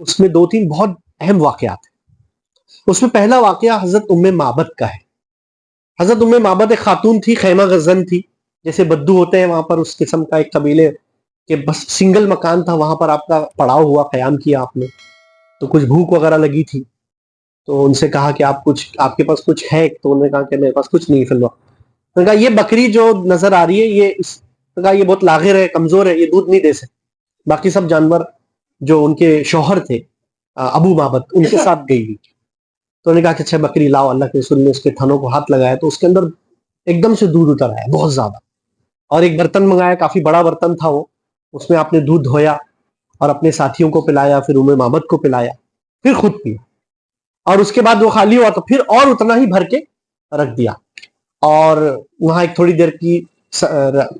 اس میں 2-3 بہت اہم واقعات ہیں۔ اس میں پہلا واقعہ حضرت معبد کا ہے۔ حضرت معبد ایک خاتون تھی، خیمہ غزن تھی، جیسے بدو ہوتے ہیں وہاں پر اس قسم کا ایک قبیلے کہ بس سنگل مکان تھا، وہاں پر آپ کا پڑاؤ ہوا، قیام کیا آپ نے، تو کچھ بھوک وغیرہ لگی تھی تو ان سے کہا کہ آپ کے پاس کچھ ہے؟ تو انہوں نے کہا کہ میرے پاس کچھ نہیں فی الوقت۔ انہوں نے کہا یہ بکری جو نظر آ رہی ہے یہ بہت لاغر ہے، کمزور ہے، یہ دودھ نہیں دے سکتی۔ باقی سب جانور جو ان کے شوہر تھے ابو معبد، ان کے ساتھ گئی ہوئی۔ تو انہوں نے کہا کہ اچھا بکری لاؤ۔ اللہ کے رسول نے اس کے تھنوں کو ہاتھ لگایا تو اس کے اندر ایک دم سے دودھ اتر آیا، بہت زیادہ، اور ایک برتن منگایا، کافی بڑا برتن تھا وہ، اس میں آپ نے دودھ دھویا اور اپنے ساتھیوں کو پلایا، پھر معبد کو پلایا، پھر خود پیا، اور اس کے بعد وہ خالی ہوا تو پھر اور اتنا ہی بھر کے رکھ دیا، اور وہاں ایک تھوڑی دیر کی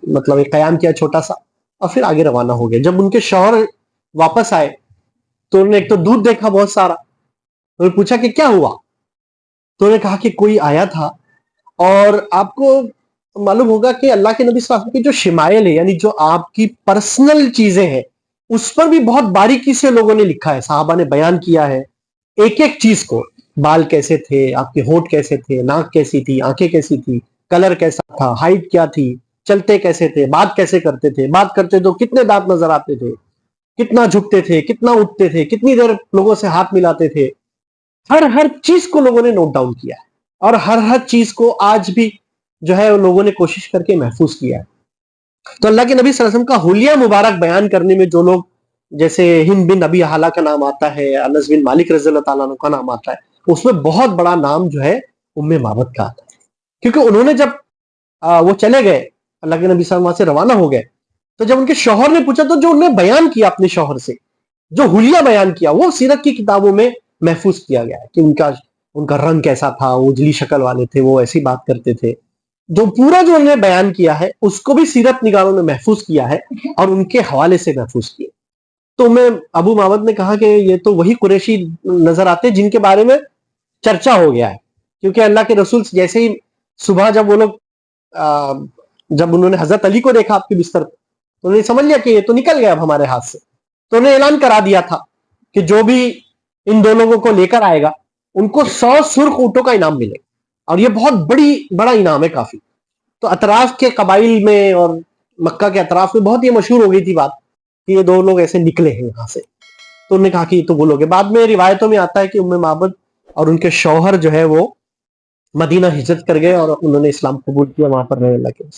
مطلب ایک قیام کیا چھوٹا سا، اور پھر آگے روانہ ہو گیا۔ جب ان کے شوہر واپس آئے تو انہوں نے ایک تو دودھ دیکھا بہت سارا، انہوں نے پوچھا کہ کیا ہوا؟ تو انہوں نے کہا کہ کوئی آیا تھا، اور آپ کو معلوم ہوگا کہ اللہ کے نبی صلی اللہ علیہ وسلم کی جو شمائل ہے، یعنی جو آپ کی پرسنل چیزیں ہیں، اس پر بھی بہت باریکی سے لوگوں نے لکھا ہے، صحابہ نے بیان کیا ہے ایک ایک چیز کو، بال کیسے تھے، آپ کے ہونٹ کیسے تھے، ناک کیسی تھی، آنکھیں کیسی تھی، کلر کیسا تھا، ہائٹ کیا تھی، چلتے کیسے تھے، بات کیسے کرتے تھے، بات کرتے تو کتنے دانت نظر آتے تھے، کتنا جھکتے تھے، کتنا اٹھتے تھے، کتنی دیر لوگوں سے ہاتھ ملاتے تھے، ہر چیز کو لوگوں نے نوٹ ڈاؤن کیا ہے، اور ہر چیز کو آج بھی جو ہے لوگوں نے کوشش کر کے محفوظ کیا ہے۔ تو اللہ کے نبی صلی اللہ علیہ وسلم کا حلیہ مبارک بیان کرنے میں جو لوگ، جیسے ہند بن ابی حالہ کا نام آتا ہے، انس بن مالک رضی اللہ تعالیٰ عنہ کا نام آتا ہے، اس میں بہت بڑا نام جو ہے معبد کا آتا ہے، کیونکہ انہوں نے جب وہ چلے گئے، اللہ کے نبی صلی اللہ علیہ وسلم وہاں سے روانہ ہو گئے، تو جب ان کے شوہر نے پوچھا تو جو انہوں نے بیان کیا اپنے شوہر سے، جو حلیہ بیان کیا، وہ سیرت کی کتابوں میں محفوظ کیا گیا ہے کہ ان کا رنگ کیسا تھا، وہ اجلی شکل والے تھے، وہ ایسی بات کرتے تھے، جو پورا جو انہوں نے بیان کیا ہے اس کو بھی سیرت نگاروں نے محفوظ کیا ہے اور ان کے حوالے سے محفوظ کیا۔ تو ابو معبد نے کہا کہ یہ تو وہی قریشی نظر آتے جن کے بارے میں چرچا ہو گیا ہے، کیونکہ اللہ کے رسول جیسے ہی صبح جب وہ لوگ جب انہوں نے حضرت علی کو دیکھا آپ کے بستر پہ، تو انہوں نے سمجھ لیا کہ یہ تو نکل گیا اب ہمارے ہاتھ سے، تو انہوں نے اعلان کرا دیا تھا کہ جو بھی ان دو لوگوں کو لے کر آئے گا ان کو 100 سرخ اونٹوں کا انعام ملے گا، اور یہ بہت بڑا انعام ہے کافی۔ تو اطراف کے قبائل میں اور مکہ کے اطراف میں بہت یہ مشہور ہو گئی تھی بات کہ یہ دو لوگ ایسے نکلے ہیں یہاں سے، تو انہوں نے کہا کہ یہ تو وہ لوگ ہیں۔ بعد میں روایتوں میں آتا ہے کہ معبد اور ان کے شوہر جو ہے وہ مدینہ ہجرت کر گئے اور انہوں نے اسلام قبول کیا، وہاں پر رہنے لگے۔